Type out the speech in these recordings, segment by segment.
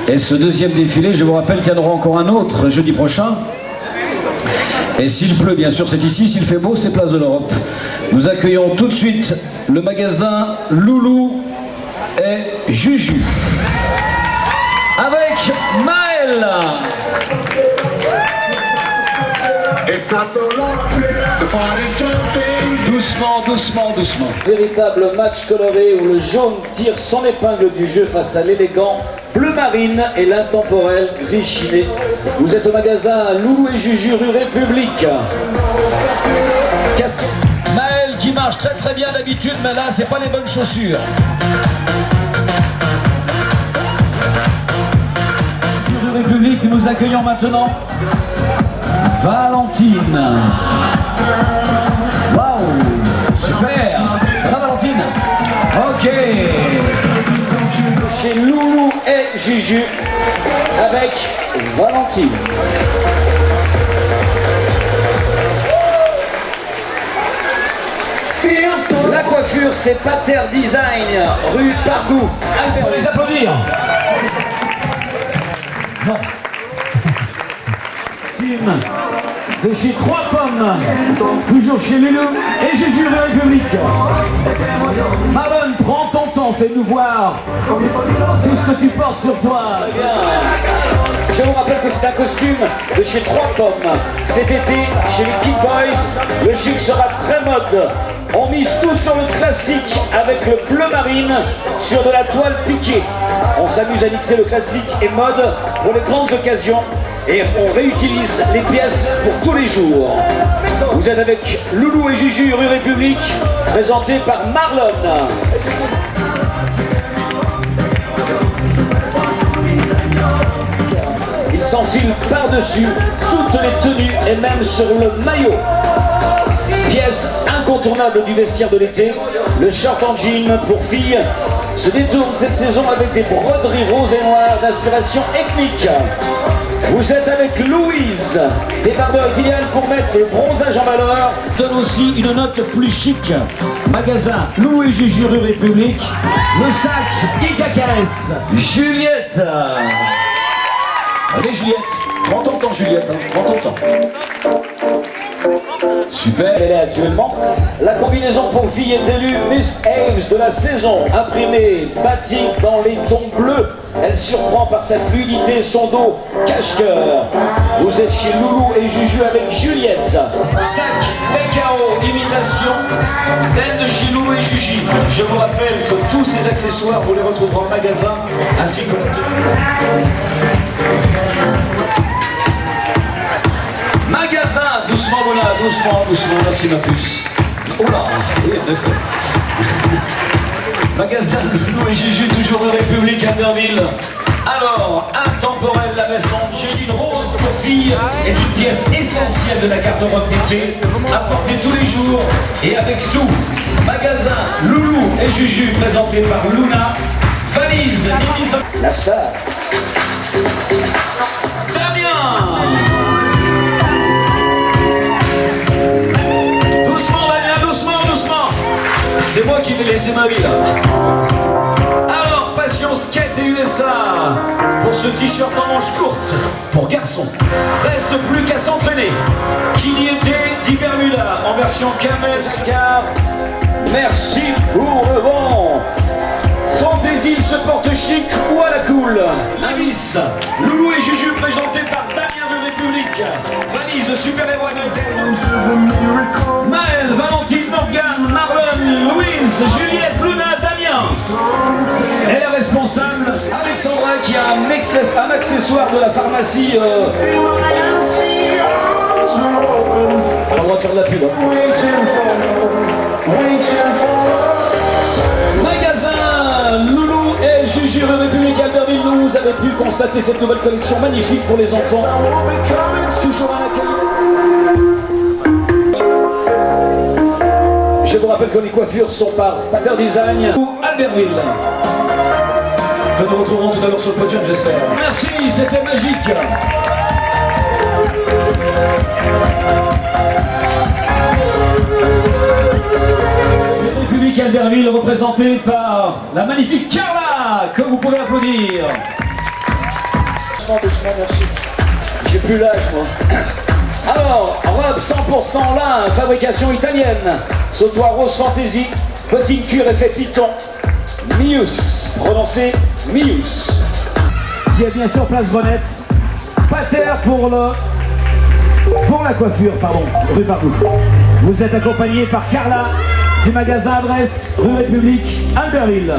Et ce deuxième défilé, je vous rappelle qu'il y en aura encore un autre jeudi prochain. Et s'il pleut, bien sûr, c'est ici. S'il fait beau, c'est Place de l'Europe. Nous accueillons tout de suite le magasin Loulou et Juju. Avec Maël. Doucement, doucement, doucement. Véritable match coloré où le jaune tire son épingle du jeu face à l'élégant bleu marine et l'intemporel gris chiné. Vous êtes au magasin Loulou et Juju rue République. Maël qui marche très très bien d'habitude, mais là c'est pas les bonnes chaussures. Rue République, nous accueillons maintenant Valentine. Waouh, super. Ça va Valentine? Ok. Chez Loulou et Juju avec Valentine. La coiffure, c'est Pater Design, rue Pargou. On va les applaudir. Non. Film de chez Trois Pommes, toujours chez Loulou et Juju de République. Marlon, prends ton temps, fais-nous voir tout ce que tu portes sur toi. Je vous rappelle que c'est un costume de chez Trois Pommes. Cet été, chez les Kid Boys, le chic sera très mode. On mise tout sur le classique avec le bleu marine sur de la toile piquée. On s'amuse à mixer le classique et mode pour les grandes occasions et on réutilise les pièces pour tous les jours. Vous êtes avec Loulou et Juju rue République, présenté par Marlon. Il s'enfile par-dessus toutes les tenues et même sur le maillot. Pièce incontournable du vestiaire de l'été, le short en jean pour filles se détourne cette saison avec des broderies roses et noires d'inspiration ethnique. Vous êtes avec Louise, débardeur idéal pour mettre le bronzage en valeur. Donne aussi une note plus chic. Magasin Loulou et Juju rue République. Le sac IKKS. Juliette. Allez Juliette, prends ton temps Juliette, hein. Prends ton temps. Super. Elle est actuellement. La combinaison pour filles est élue Miss Aves de la saison. Imprimée, batik dans les tons bleus. Elle surprend par sa fluidité, son dos cache-cœur. Vous êtes chez Loulou et Juju avec Juliette. Sac PKO, imitation, laine de chez Loulou et Juju. Je vous rappelle que tous ces accessoires, vous les retrouverez en magasin, ainsi que la magasin, doucement Moula, doucement, doucement, merci ma puce. Oula, oui, en effet. Magasin Loulou et Juju, toujours en République à Berville. Alors, intemporel, la veste en jean rose pour filles est une pièce essentielle de la garde-robe d'été, apportée tous les jours et avec tout. Magasin Loulou et Juju, présenté par Luna. Valise, La star. Damien. Doucement Damien, doucement, doucement. C'est moi qui vais laisser ma vie là. Alors, Passion Skate et USA pour ce t-shirt en manche courte pour garçons. Reste plus qu'à s'entraîner. Qui y était dit Bermuda en version camel. Car merci pour le vent. Fantaisie se porte chic ou à la cool. Lavis, Loulou et Juju présentés par Damien de République. Valise super-héros Maël, Valentine, Morgane, Marlon, Louise, Juliette, Luna, Damien. Et la responsable, Alexandra qui a un accessoire de la pharmacie. On a le droit de faire de la pub. Magasin Loulou et Juju rue République à Berville. Vous avez pu constater cette nouvelle collection magnifique pour les enfants. Toujours un accueil. Je vous rappelle que les coiffures sont par Pater Design ou Albertville. que nous retrouverons tout à l'heure sur le podium, j'espère. Merci, c'était magique. Le République Albertville représenté par la magnifique Carla, que vous pouvez applaudir. doucement, merci. J'ai plus l'âge, moi. Alors, robe 100% lin, fabrication italienne. Sautoir rose fantaisie, bottine cuir effet python. Mius, prononcé Mius. Qui est bien sûr place Bonnette. Pater pour la coiffure, pardon, rue Pardoux. Vous êtes accompagné par Carla du magasin Adresse, rue République, Albertville.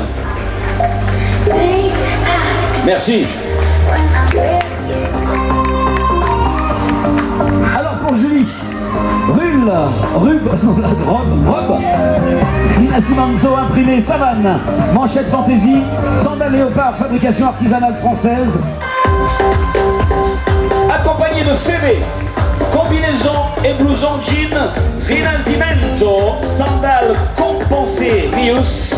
Merci. Alors pour Julie, robe, Rinascimento imprimé Savane, manchette fantaisie, sandales léopard, fabrication artisanale française. Accompagné de Fébé, combinaison et blouson jean, Rinascimento, sandales compensées Mius,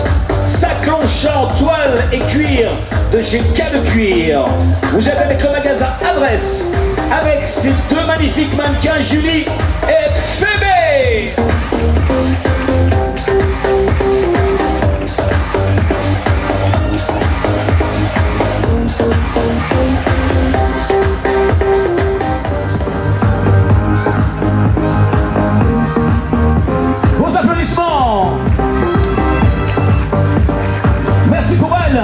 sac longchamp, toile et cuir de chez K de Cuir. Vous êtes avec le magasin Adresse, avec ces deux magnifiques mannequins, Julie et Fébé. Vos applaudissements. Merci pour elle.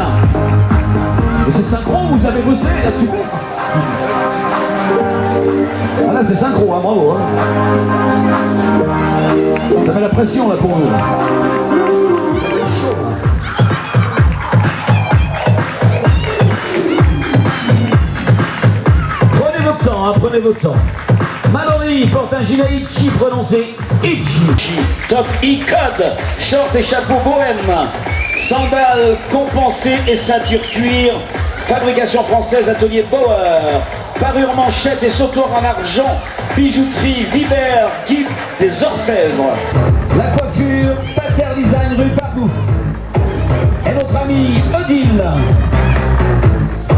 Et c'est synchro, vous avez bossé là, super. Ah là c'est synchro, hein, bravo. Hein. Ça met la pression là pour nous. Prenez votre temps, hein, prenez votre temps. Mallory porte un gilet Itchy prononcé Itchy. Top E-Code, short et chapeau bohème, sandales compensées et ceinture cuir, fabrication française atelier Bauer, parure manchette et sautoir en argent, bijouterie Vibert, guide des orfèvres. La coiffure Pater Design rue Pardoux. Et notre ami Odile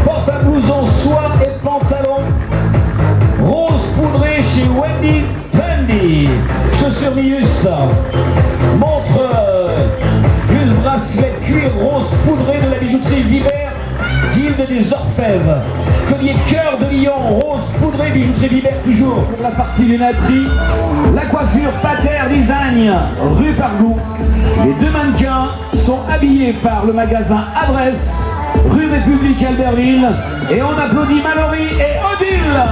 porte un blouson soie et pantalon rose poudré chez Wendy Trendy. Chaussures Mius, montre plus bracelet cuir rose poudré de la bijouterie Vibert, guilde des orfèvres. Collier cœur de lion rose poudré, bijouterie Vibert toujours. Pour la partie lunetterie, la coiffure Pater Design rue Pardoux. Les deux mannequins sont habillés par le magasin Adresse, rue République Albertville. Et on applaudit Mallory et Odile.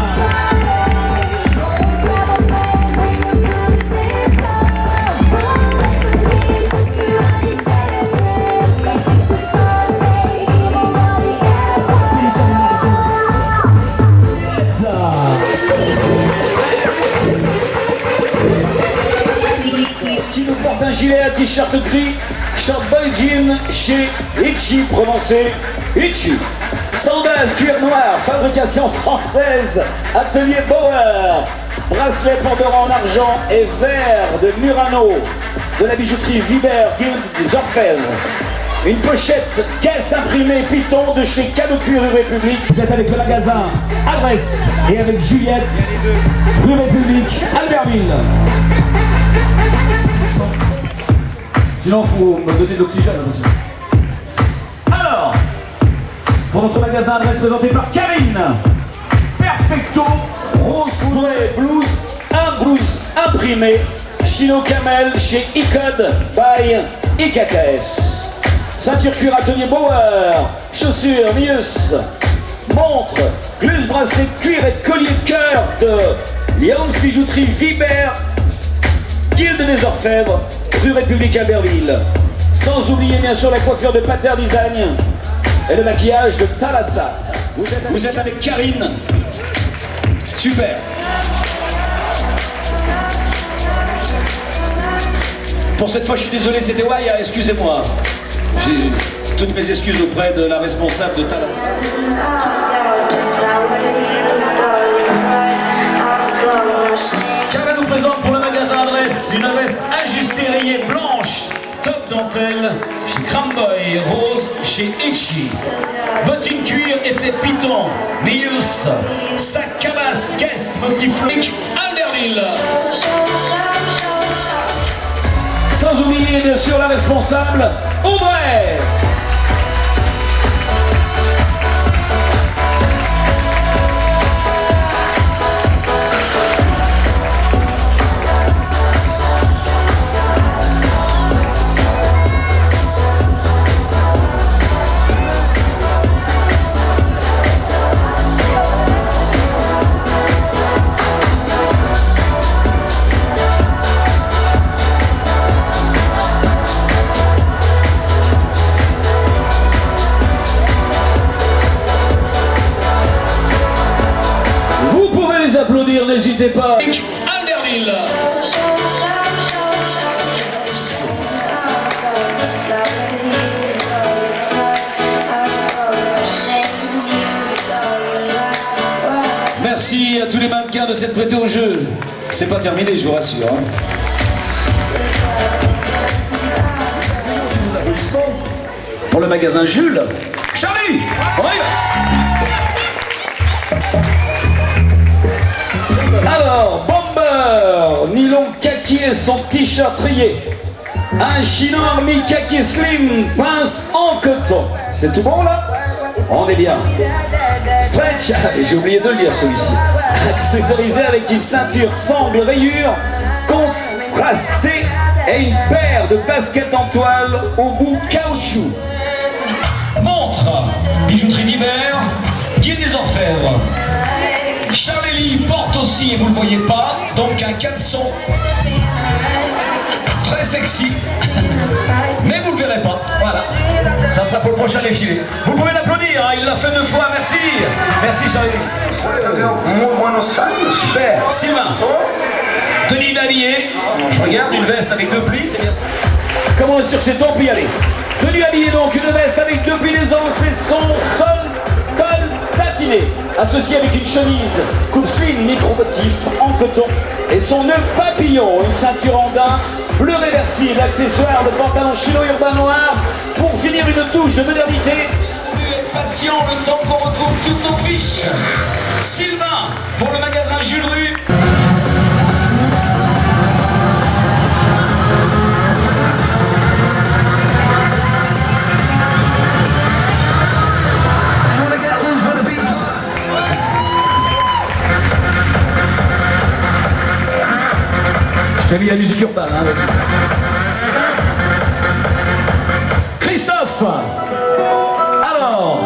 Qui nous porte un gilet à t-shirt gris, short boy jean chez Itchy, prononcé Itchy. Sandales cuir noir, fabrication française, atelier Bauer. Bracelet pendant en argent et vert de Murano, de la bijouterie Vibert, guilde des orfèvres. Une pochette caisse imprimée Python de chez K de Cuir rue République. Vous êtes avec le magasin Adresse et avec Juliette, rue République, Albertville. Sinon, il faut me donner de l'oxygène. Alors, pour notre magasin Adresse présenté par Karine, Perfecto, Rose poudrée, blouse imprimée, chino camel chez E-Code by IKKS. Ceinture cuir atelier Bauer, chaussures Mius, montre, glus bracelet cuir et collier cœur de Lyons bijouterie Vibert, guilde des orfèvres, rue République Albertville. Sans oublier bien sûr la coiffure de Pater Design et le maquillage de Thalassa. Vous êtes avec Karine. Super. Pour cette fois, je suis désolé, c'était Waya, excusez-moi. J'ai toutes mes excuses auprès de la responsable de Thalassa. Carla nous présente pour le magasin Adresse une veste ajustée rayée blanche, top dentelle, chez Cramboy, rose, chez Itchy. Bottine cuir, effet python, Mius, sac cabas, caisse, motif flic, Albertville. Sans oublier bien sûr la responsable, Audrey. n'hésitez pas. Albertville. Merci à tous les mannequins de s'être prêtés au jeu. C'est pas terminé, je vous rassure. Hein. Pour le magasin Jules. Charlie, on y va. Alors, Bomber, nylon kaki et son t-shirt rayé. Un chino army kaki slim, pince en coton. C'est tout bon là? On est bien. Stretch, j'ai oublié de le dire celui-ci. Accessorisé avec une ceinture sangle rayure contrastée et une paire de baskets en toile au bout caoutchouc. Montre, bijouterie d'hiver, Guilde des Orfèvres. Charlie porte aussi, et vous ne le voyez pas, donc un caleçon très sexy, mais vous ne le verrez pas, voilà. Ça sera pour le prochain défilé. Vous pouvez l'applaudir, hein, il l'a fait 9 fois, merci. Merci Charlie. Super, Sylvain. Tenue habillée, je regarde une veste avec 2 plis, c'est bien ça. Comme on est sur cet on peut y aller. Tenue habillée donc, une veste avec 2 pliaisons, c'est son sol col satiné, associé avec une chemise coupe slim micro-motif en coton et son nœud papillon, une ceinture en daim bleu réversible, accessoire de pantalon chino urbain noir pour finir une touche de modernité. Patient le temps qu'on retrouve toutes nos fiches. Sylvain pour le magasin Jules Rue. Je t'ai mis la musique urbaine, hein. Christophe. Alors,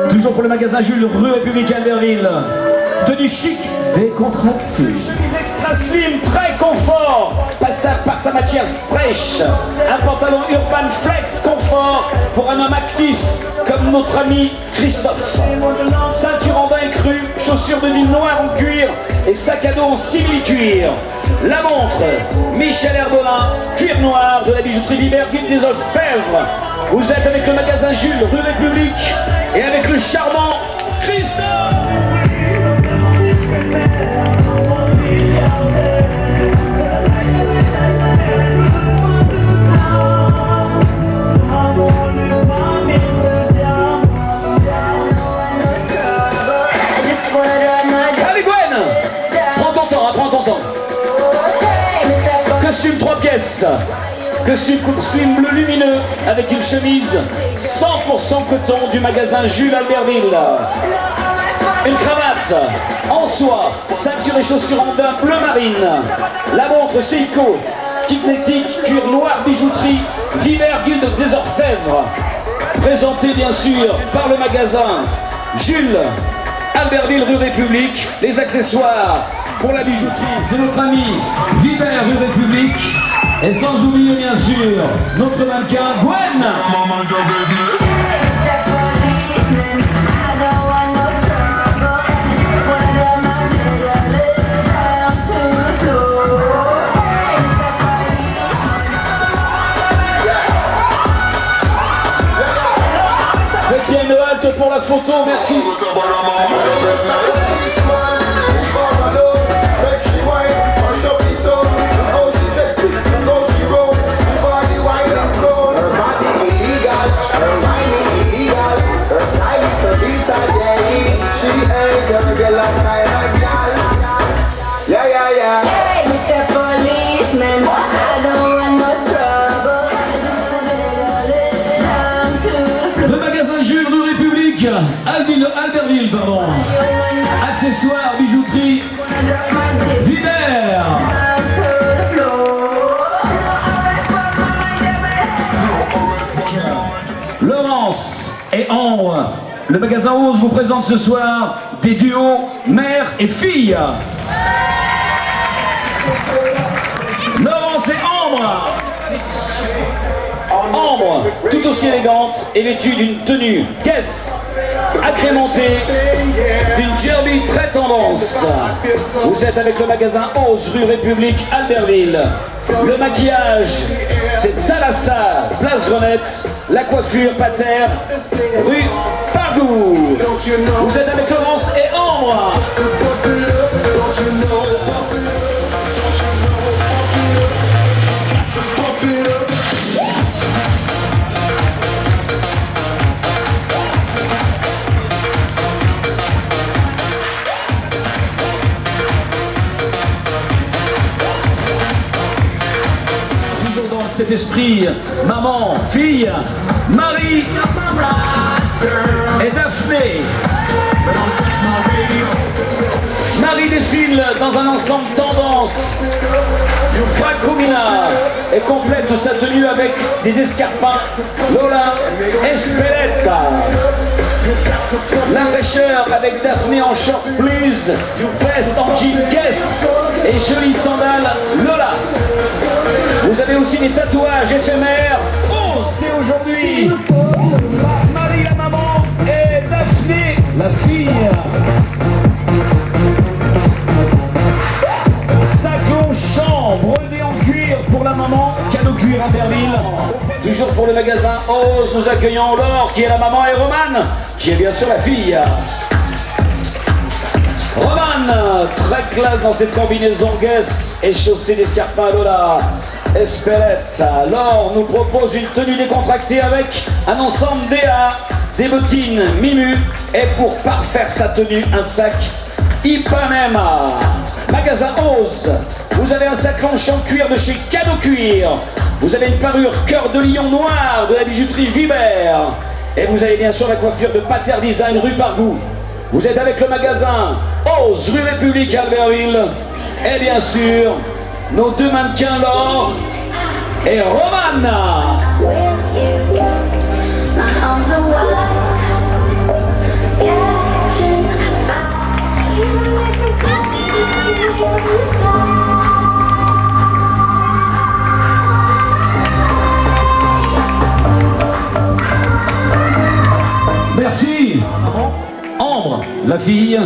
toujours pour le magasin Jules, rue République Albertville. Tenue chic, décontractée. Chemise extra slim, très confort, passable par sa matière fraîche. Un pantalon urban flex confort pour un homme actif comme notre ami Christophe. Ceinture en daim cru, chaussures de ville noires en cuir et sac à dos en simili-cuir. La montre, Michel Herbolin, cuir noir de la bijouterie d'hiver Guilde des Orfèvres. Vous êtes avec le magasin Jules, rue République et avec le charmant Christophe. Allez Gwen, prends ton temps, hein, prends ton temps. Costume 3 pièces, costume coupe slim bleu lumineux avec une chemise 100% coton du magasin Jules Albertville. Une cravate en soie, ceinture et chaussures en daim bleu marine. La montre Seiko, Kignetic, cuir noir bijouterie, Viver Guilde des Orfèvres. Présenté bien sûr par le magasin Jules Albertville rue République. Les accessoires pour la bijouterie, c'est notre ami Viver rue République. Et sans oublier bien sûr notre mannequin Gwen. Faites bien une halte pour la photo, merci. Le magasin Jules rue République, Albertville, pardon. Accessoires, bijouterie, Viver. Laurence et Ambre, le magasin Rose vous présente ce soir des duos mère et fille. Laurence et Ambre. Ambre, tout aussi aussi élégante et vêtue d'une tenue Guess agrémentée d'une derby très tendance. Vous êtes avec le magasin Ose, rue République, Albertville. Le maquillage, c'est Thalassa, place Grenette. La coiffure, Pater, rue Pargour. Vous êtes avec Laurence et Ambre. Cet esprit, maman, fille, Marie et Daphné. Marie défile dans un ensemble tendance. Fracomina et complète sa tenue avec des escarpins Lola Espeletta. La fraîcheur avec Daphné en short blues, veste en jean Guess et jolies sandales Lola. Vous avez aussi des tatouages éphémères. Oh, c'est aujourd'hui Marie la maman et Daphné la fille. Sac Longchamp, brodé en cuir pour la maman, cadeau cuir à Berlin. Toujours pour le magasin Ose, nous accueillons Laure qui est la maman et Romane qui est bien sûr la fille. Romane, très classe dans cette combinaison Guess et chaussée d'escarpins Lola Espeletta. Laure nous propose une tenue décontractée avec un ensemble DA, des bottines Mimu et pour parfaire sa tenue, un sac Ipanema. Magasin Ose, vous avez un sac Longchamp cuir de chez Cadeau Cuir. Vous avez une parure cœur de lion noir de la bijouterie Vibert. Et vous avez bien sûr la coiffure de Pater Design rue Pargour. Vous êtes avec le magasin Ose, rue République, Albertville. Et bien sûr, nos deux mannequins Laure et Romane. Merci Ambre, la fille.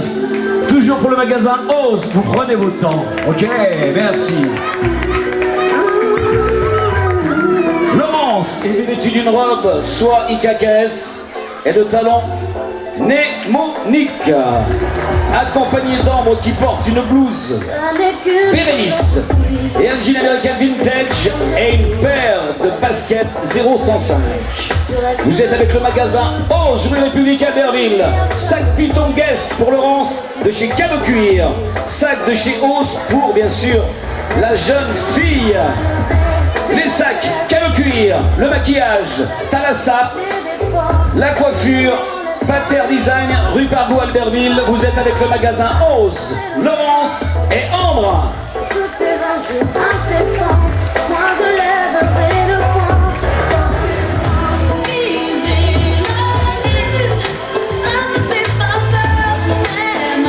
Toujours pour le magasin Ose, vous prenez votre temps. Ok, merci. Laurence est vêtue d'une robe soie IKKS et de talons Mnémonique, accompagnée d'Ambre qui porte une blouse Bérénice et un jean américain vintage et une paire de baskets 0,105. Vous êtes avec le magasin Ose, rue République, Albertville. Sac Python Guess pour Laurence de chez Cadeau Cuir. Sac de chez Ose pour bien sûr la jeune fille. Les sacs Cadeau Cuir, le maquillage Thalassa, la coiffure Pater Design, rue Pargour, Albertville. Vous êtes avec le magasin Ose, Laurence et Ambre. Toutes ces injures incessantes, moi je lèverai le poing. Viser la lune, ça me fait pas peur, même à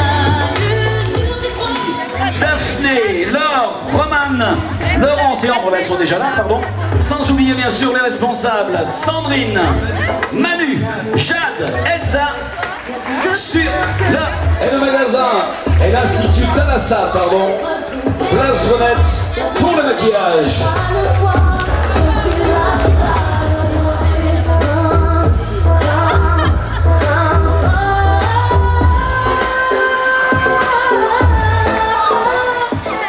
l'usure j'y crois. Daphné, Laure, Romane, Laurence et Ambre, elles sont déjà là, pardon. Sans oublier bien sûr les responsables, Sandrine, Manu, Jade, Elsa, sur et le magasin et l'Institut Thalassa, pardon, place Grenette pour le maquillage. Le soir, je suis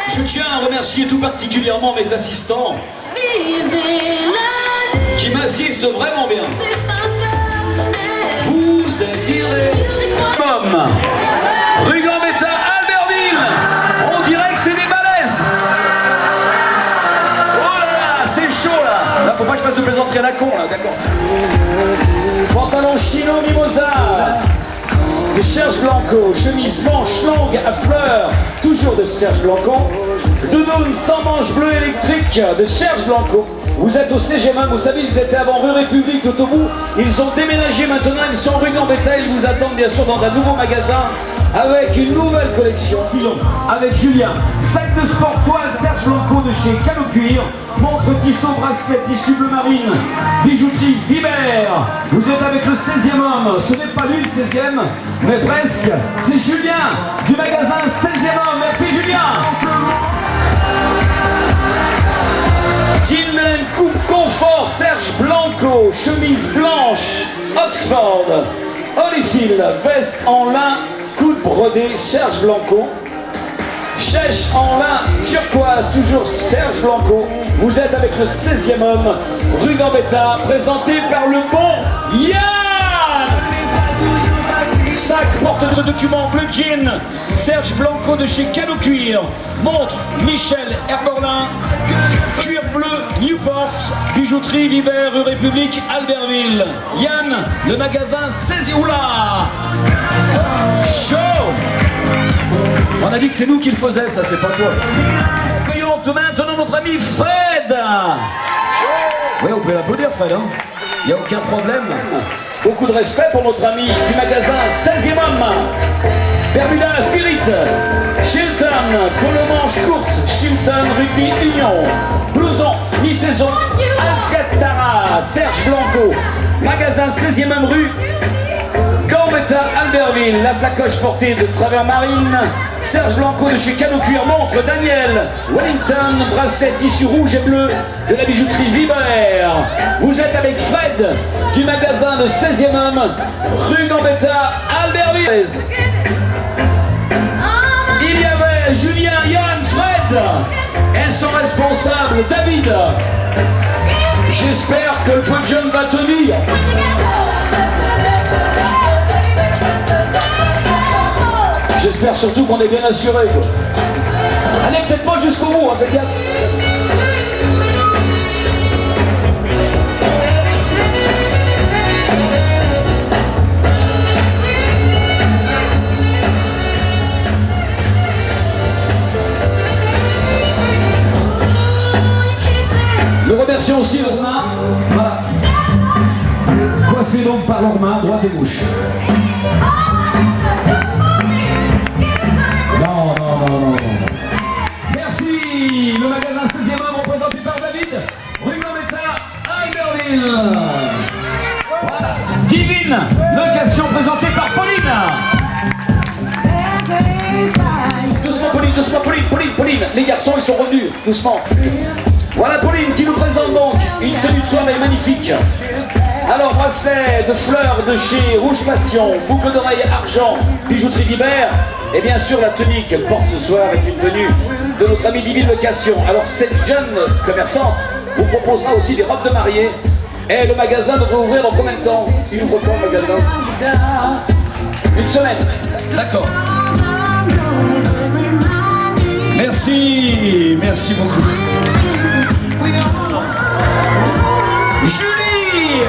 Je tiens à remercier tout particulièrement mes assistants qui m'assistent vraiment bien. Vous êtes virés. Rue Gambetta, Albertville. On dirait que c'est des malaises. Oh là là, c'est chaud là. Là, faut pas que je fasse de plaisanterie à la con là, d'accord. Pantalon chino mimosa de Serge Blanco, chemise manche longue à fleurs, toujours de Serge Blanco, doudoune sans manche bleue électrique classique de Serge Blanco. Vous êtes au 16e, vous savez, ils étaient avant rue République tout au bout. Ils ont déménagé maintenant, ils sont rue Gambetta. Ils vous attendent bien sûr dans un nouveau magasin avec une nouvelle collection. Avec Julien, sac de sport toile Serge Blanco de chez Calo Cuir, montre, tissu, bracelet, tissu bleu marine, bijouterie Vibert. Vous êtes avec le 16e homme, ce n'est pas lui le 16e, mais presque. C'est Julien du magasin 16e homme. Merci Julien. Jean coupe confort Serge Blanco, chemise blanche Oxford, Holyfield, veste en lin, coude brodé Serge Blanco, chèche en lin turquoise, toujours Serge Blanco. Vous êtes avec le 16e homme, rue Gambetta, présenté par le bon Yann. Sac porte de documents bleu jean, Serge Blanco de chez Calo Cuir, montre Michel Herborlin, cuir bleu Newport, bijouterie Vibert, rue République, Albertville. Yann, le magasin 16. Oula, chaud. On a dit que c'est nous qui le faisions, ça c'est pas toi. Accueillons maintenant notre ami Fred. Oui, on peut l'applaudir Fred, hein. Il n'y a aucun problème. Beaucoup de respect pour notre ami du magasin 16e homme. Bermuda Spirit, Chilton, polo manche courte, Chilton Rugby Union, blouson, mi-saison, Alcatara, Serge Blanco, magasin 16e homme rue Gambetta, Albertville, la sacoche portée de travers marine, Serge Blanco de chez Calo Cuir, montre Daniel, Wellington, bracelet tissu rouge et bleu de la bijouterie Vibert. Vous êtes avec Fred du magasin de 16e homme, rue Gambetta, Albertville. Il y avait Julien, Yann, Fred. Elles sont responsables, David. J'espère que le podium va tenir. J'espère surtout qu'on est bien assuré. Quoi. Allez, peut-être pas jusqu'au bout, hein, faites gaffe. Nous remercions aussi Osma. Voilà. Coiffé donc par leurs mains, droite et gauche. Non. Merci. Le magasin 16e homme représenté par David, rue Gambetta, Albertville. Voilà. Divine, location présentée par Pauline. Doucement Pauline. Les garçons ils sont revenus, doucement. Voilà Pauline qui nous présente donc une tenue de soirée magnifique. Alors bracelet de fleurs de chez Rouge Passion, boucle d'oreille argent, bijouterie Vibert. Et bien sûr la tenue qu'elle porte ce soir est une tenue de notre amie Divine Location. Alors cette jeune commerçante vous proposera aussi des robes de mariée. Et le magasin devrait ouvrir dans combien de temps? Il ouvre quand le magasin? Une semaine. D'accord. Merci beaucoup. Julie!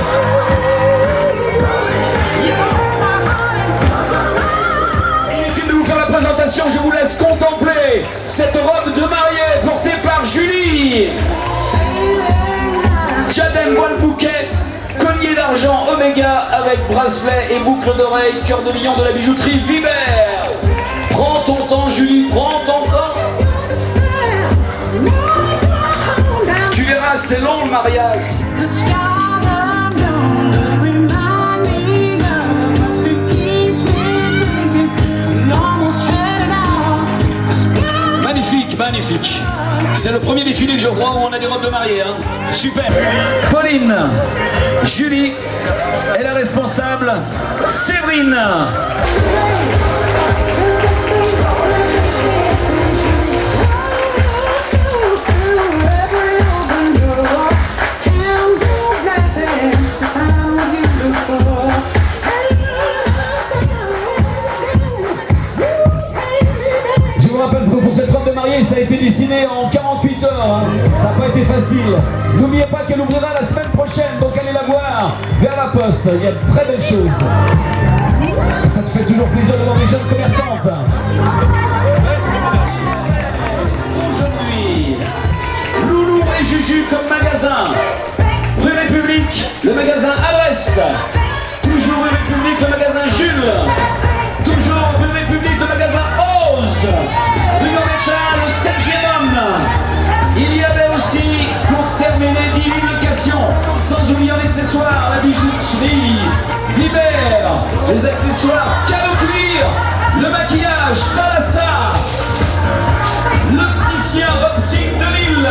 Inutile de vous faire la présentation, je vous laisse contempler cette robe de mariée portée par Julie. Diadème bois le bouquet, collier d'argent Oméga avec bracelet et boucle d'oreille, cœur de lion de la bijouterie Vibert. Prends ton temps Julie, prends ton temps. Tu verras, c'est long le mariage. Magnifique. C'est le premier défilé que je vois où on a des robes de mariée. Hein. Super. Pauline, Julie et la responsable Séverine. Ça a été dessiné en 48 heures, hein. Ça n'a pas été facile. N'oubliez pas qu'elle ouvrira la semaine prochaine, donc allez la voir vers la poste, il y a de très belles choses. Ça te fait toujours plaisir de voir des jeunes commerçantes. Aujourd'hui, Loulou et Juju comme magasin. Rue République, le magasin Adresse. Toujours rue République, le magasin Jules. Toujours rue République, le magasin Ose. Rue Loretta, le 16e homme. Il y avait aussi, pour terminer, Divinication, sans oublier l'accessoire, la bijouterie, Vibert, les accessoires Calo Cuir, le maquillage Thalassa, l'opticien optique de Lille,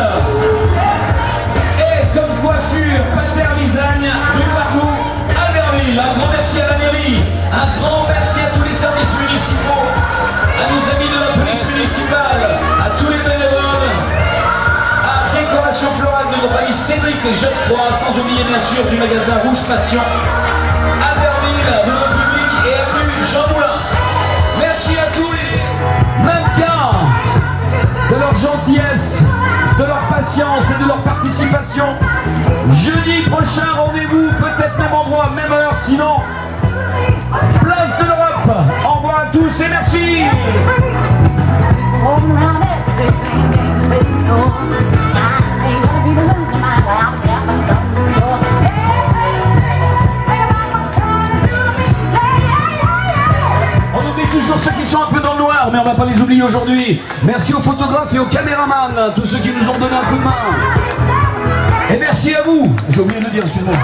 et comme coiffure Pater Lisagne, rue Margaux, Albertville. Un grand merci à la mairie, un grand merci à tous les services municipaux, à nos amis de la police municipale, à tous les bénévoles, à décoration florale de notre ami Cédric Geoffroy, sans oublier bien sûr du magasin Rouge Passion, Albertville, rue République et avenue Jean Moulin. Merci à tous les mannequins de leur gentillesse, de leur patience et de leur participation. Jeudi prochain, rendez-vous, peut-être même endroit, même heure, sinon, place de l'Europe. Au revoir à tous et merci. On oublie toujours ceux qui sont un peu dans le noir, mais on va pas les oublier aujourd'hui. Merci aux photographes et aux caméramans, tous ceux qui nous ont donné un coup de main. Et merci à vous. J'ai oublié de le dire, excuse-moi.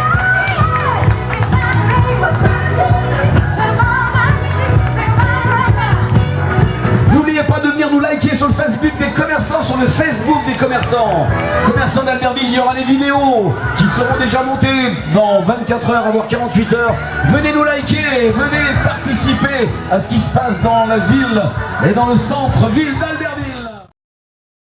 N'oubliez pas de venir nous liker sur le Facebook des commerçants, sur le Facebook des commerçants. Commerçants d'Albertville, il y aura des vidéos qui seront déjà montées dans 24 heures, voire 48 heures. Venez nous liker, venez participer à ce qui se passe dans la ville et dans le centre-ville d'Albertville.